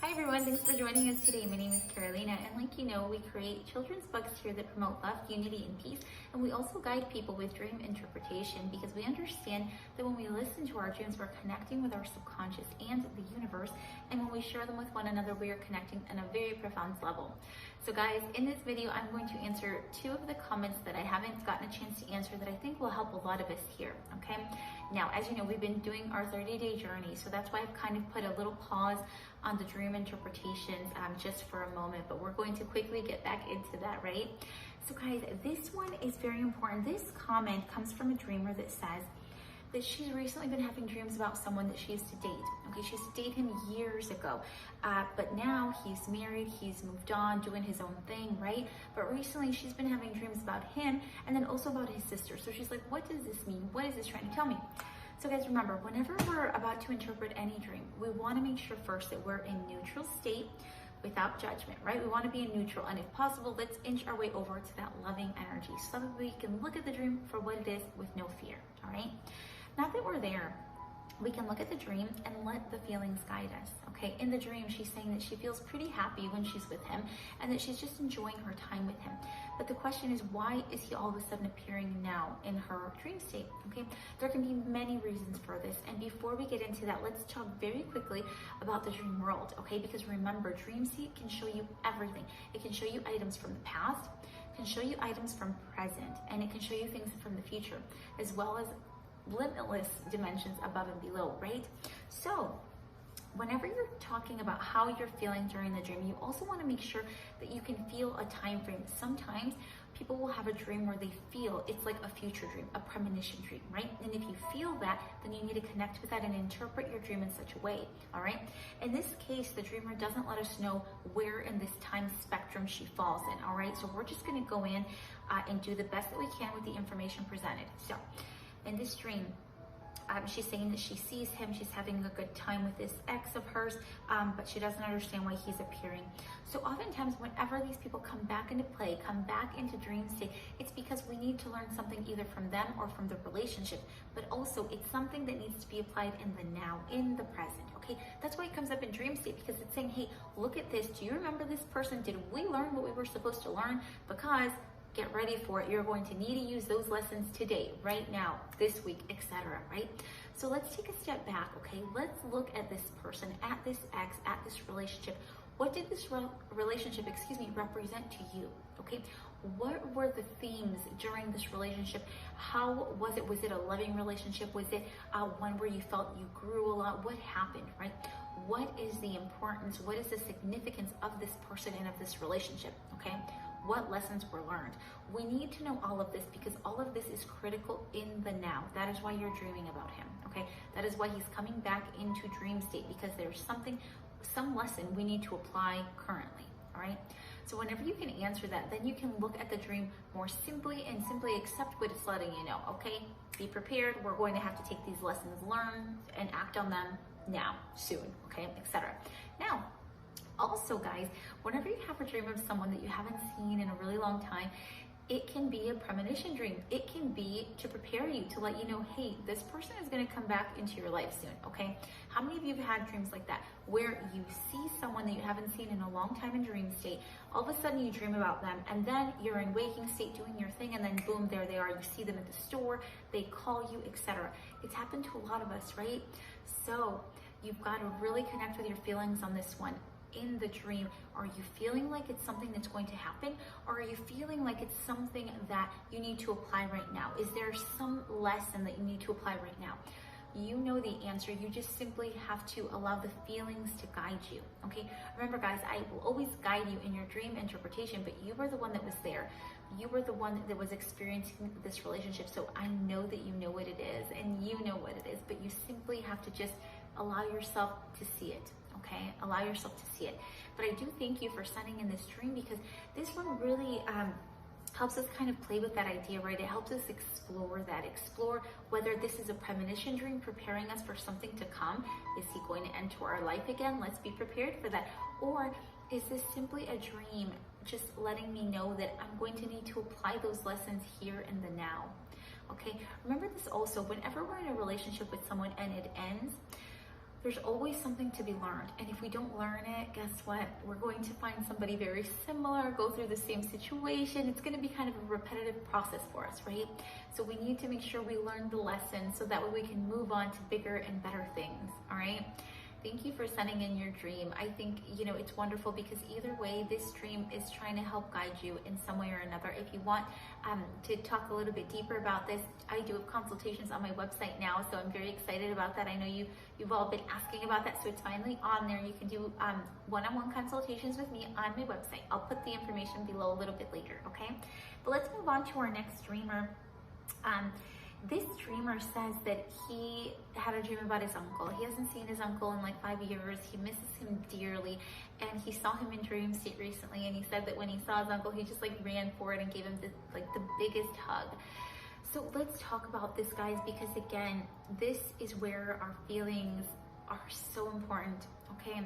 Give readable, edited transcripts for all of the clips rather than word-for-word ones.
Hi everyone, thanks for joining us today. My name is Carolina, and like you know, we create children's books here that promote love, unity, and peace. And we also guide people with dream interpretation because we understand that when we listen to our dreams, we're connecting with our subconscious and the universe. And when we share them with one another, we are connecting on a very profound level. So guys, in this video, I'm going to answer 2 of the comments that I haven't gotten a chance to answer that I think will help a lot of us here, okay? Now, as you know, we've been doing our 30-day journey, so that's why I've kind of put a little pause on the dream interpretations just for a moment, but we're going to quickly get back into that, right? So guys, this one is very important. This comment comes from a dreamer that says that she's recently been having dreams about someone that she used to date. Okay, she used to date him years ago, but now he's married, he's moved on, doing his own thing, right? But recently she's been having dreams about him and then also about his sister. So she's like, what does this mean? What is this trying to tell me? So guys, remember, whenever we're about to interpret any dream, we want to make sure first that we're in neutral state without judgment, right? We want to be in neutral, and if possible, let's inch our way over to that loving energy so that we can look at the dream for what it is with no fear, all right? Now that we're there, we can look at the dream and let the feelings guide us, okay? In the dream, she's saying that she feels pretty happy when she's with him and that she's just enjoying her time with him. But the question is, why is he all of a sudden appearing now in her dream state, okay? There can be many reasons for this. And before we get into that, let's talk very quickly about the dream world, okay? Because remember, dream state can show you everything. It can show you items from the past, it can show you items from present, and it can show you things from the future, as well as limitless dimensions above and below, right? So whenever you're talking about how you're feeling during the dream, you also want to make sure that you can feel a time frame. Sometimes people will have a dream where they feel it's like a future dream, a premonition dream, right? And if you feel that, then you need to connect with that and interpret your dream in such a way, all right? In this case, the dreamer doesn't let us know where in this time spectrum she falls in, all right? So we're just going to go in and do the best that we can with the information presented. So in this dream, she's saying that she sees him, she's having a good time with this ex of hers, but she doesn't understand why he's appearing. So oftentimes, whenever these people come back into play, come back into dream state, it's because we need to learn something either from them or from the relationship, but also it's something that needs to be applied in the now, in the present, okay? That's why it comes up in dream state, because it's saying, hey, look at this. Do you remember this person? Did we learn what we were supposed to learn? Because get ready for it. You're going to need to use those lessons today, right now, this week, etc., right? So let's take a step back, okay? Let's look at this person, at this ex, at this relationship. What did this relationship, represent to you, okay? What were the themes during this relationship? How was it? Was it a loving relationship? Was it one where you felt you grew a lot? What happened, right? What is the importance? What is the significance of this person and of this relationship, okay? What lessons were learned? We need to know all of this because all of this is critical in the now. That is why you're dreaming about him, okay? That is why he's coming back into dream state, because there's some lesson we need to apply currently, all right? So whenever you can answer that, then you can look at the dream more simply and simply accept what it's letting you know, okay? Be prepared. We're going to have to take these lessons learned and act on them now, soon, okay, etc. Now, also, guys, whenever you have a dream of someone that you haven't seen in a really long time, it can be a premonition dream. It can be to prepare you, to let you know, hey, this person is going to come back into your life soon, okay? How many of you have had dreams like that, where you see someone that you haven't seen in a long time in dream state, all of a sudden you dream about them, and then you're in waking state doing your thing, and then boom, there they are. You see them at the store, they call you, etc. It's happened to a lot of us, right? So you've got to really connect with your feelings on this one. In the dream, are you feeling like it's something that's going to happen, or are you feeling like it's something that you need to apply right now? Is there some lesson that you need to apply right now? You know the answer. You just simply have to allow the feelings to guide you, okay? Remember, guys, I will always guide you in your dream interpretation, but you were the one that was there. You were the one that was experiencing this relationship, so I know that you know what it is, and you know what it is, but you simply have to just allow yourself to see it. Okay, allow yourself to see it. But I do thank you for sending in this dream, because this one really helps us kind of play with that idea, right? It helps us explore whether this is a premonition dream preparing us for something to come. Is he going to enter our life again? Let's be prepared for that. Or is this simply a dream just letting me know that I'm going to need to apply those lessons here in the now? Okay, remember this also, whenever we're in a relationship with someone and it ends, there's always something to be learned. And if we don't learn it, guess what? We're going to find somebody very similar, go through the same situation. It's going to be kind of a repetitive process for us, right? So we need to make sure we learn the lesson so that way we can move on to bigger and better things, all right? Thank you for sending in your dream. I think, it's wonderful because either way, this dream is trying to help guide you in some way or another. If you want to talk a little bit deeper about this, I do have consultations on my website now, so I'm very excited about that. I know you've all been asking about that, so it's finally on there. You can do one-on-one consultations with me on my website. I'll put the information below a little bit later, okay? But let's move on to our next dreamer. This dreamer says that he had a dream about his uncle. He hasn't seen his uncle in like 5 years. He misses him dearly, and he saw him in dream state recently, and he said that when he saw his uncle, he just like ran forward and gave him the biggest hug. So let's talk about this, guys, because again, this is where our feelings are so important, okay?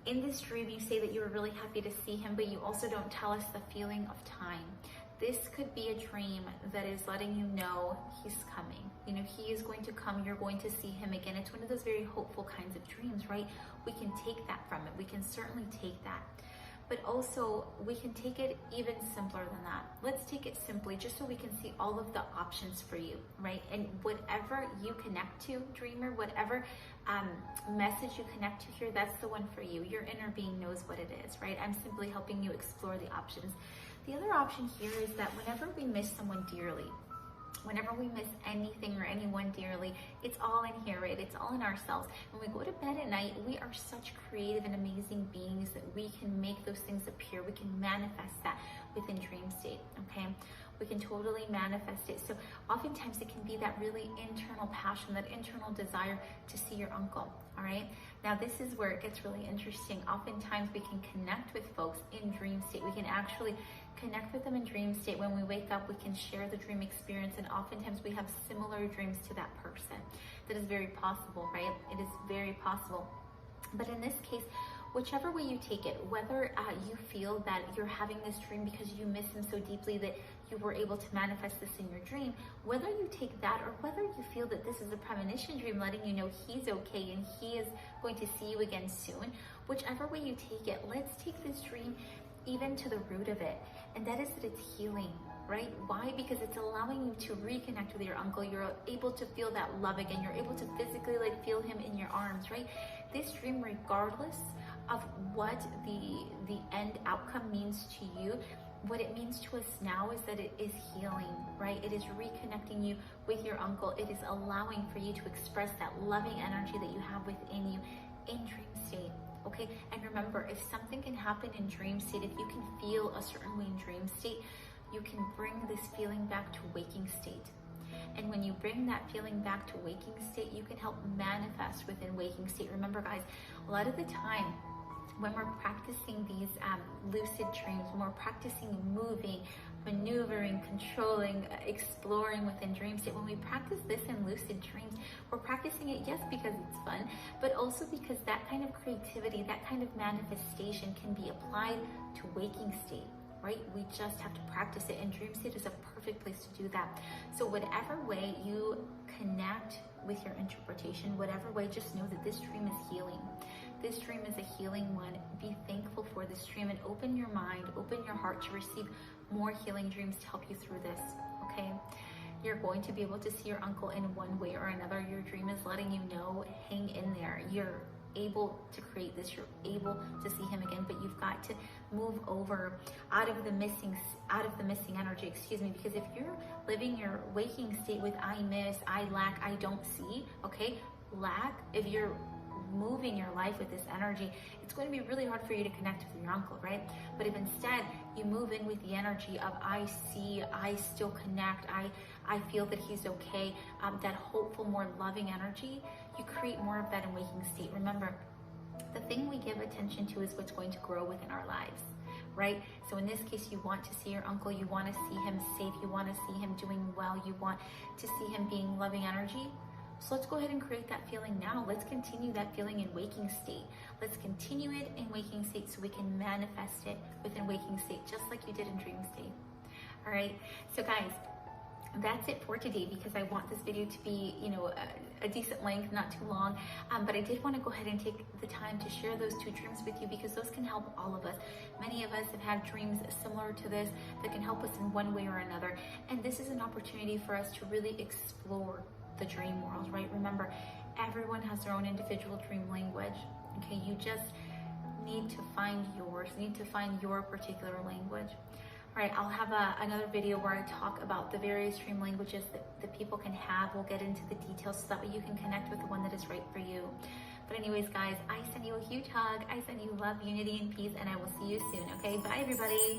In this dream, you say that you were really happy to see him, but you also don't tell us the feeling of time. This could be a dream that is letting you know he's coming. He is going to come. You're going to see him again. It's one of those very hopeful kinds of dreams, right? We can take that from it. We can certainly take that. But also, we can take it even simpler than that. Let's take it simply, just so we can see all of the options for you, right? And whatever you connect to, dreamer, whatever message you connect to here, that's the one for you. Your inner being knows what it is, right? I'm simply helping you explore the options. The other option here is that whenever we miss someone dearly, whenever we miss anything or anyone dearly, it's all in here, right? It's all in ourselves. When we go to bed at night, we are such creative and amazing beings that we can make those things appear. We can manifest that within dream state, okay? We can totally manifest it. So oftentimes it can be that really internal passion, that internal desire to see your uncle, all right? Now this is where it gets really interesting. Oftentimes we can connect with folks in dream state. We can actually connect with them in dream state. When we wake up, we can share the dream experience, and oftentimes we have similar dreams to that person. That is very possible, right? It is very possible. But in this case, whichever way you take it, whether you feel that you're having this dream because you miss him so deeply that you were able to manifest this in your dream, whether you take that or whether you feel that this is a premonition dream letting you know he's okay and he is going to see you again soon, whichever way you take it, let's take this dream even to the root of it, and that is that it's healing, right? Why? Because it's allowing you to reconnect with your uncle. You're able to feel that love again. You're able to physically feel him in your arms, right? This dream, regardless of what the end outcome means to you, what it means to us now is that it is healing, right? It is reconnecting you with your uncle. It is allowing for you to express that loving energy that you have within you in dream state. Okay, and remember, if something can happen in dream state, if you can feel a certain way in dream state, you can bring this feeling back to waking state. And when you bring that feeling back to waking state, you can help manifest within waking state. Remember, guys, a lot of the time when we're practicing these lucid dreams, when we're practicing moving, maneuvering, controlling, exploring within dream state, when we practice this in lucid dreams, we're practicing it, yes, because it's fun, but also because that kind of creativity, that kind of manifestation can be applied to waking state, right? We just have to practice it, and dream state is a perfect place to do that. So whatever way you connect with your interpretation, whatever way, just know that this dream is healing. This dream is a healing one. Be thankful for this dream and open your mind, open your heart to receive more healing dreams to help you through this, okay? You're going to be able to see your uncle in one way or another. Your dream is letting you know, hang in there. You're able to create this. You're able to see him again, but you've got to move over out of the missing energy, because if you're living your waking state with I miss, I lack, I don't see, okay? Lack, if you're moving your life with this energy, it's going to be really hard for you to connect with your uncle, right? But if instead you move in with the energy of I see, I still connect, I feel that he's okay, that hopeful, more loving energy, you create more of that in waking state. Remember, the thing we give attention to is what's going to grow within our lives, right? So in this case, you want to see your uncle, you want to see him safe, you want to see him doing well, you want to see him being loving energy. So let's go ahead and create that feeling now. Let's continue that feeling in waking state. Let's continue it in waking state so we can manifest it within waking state, just like you did in dream state. All right, so guys, that's it for today, because I want this video to be, a a decent length, not too long. But I did want to go ahead and take the time to share those 2 dreams with you because those can help all of us. Many of us have had dreams similar to this that can help us in one way or another. And this is an opportunity for us to really explore the dream world, right? Remember, everyone has their own individual dream language. Okay, you just need to find yours, need to find your particular language. All right, I'll have another video where I talk about the various dream languages that people can have. We'll get into the details so that way you can connect with the one that is right for you. But anyways, guys, I send you a huge hug. I send you love, unity, and peace, and I will see you soon, okay? Bye, everybody.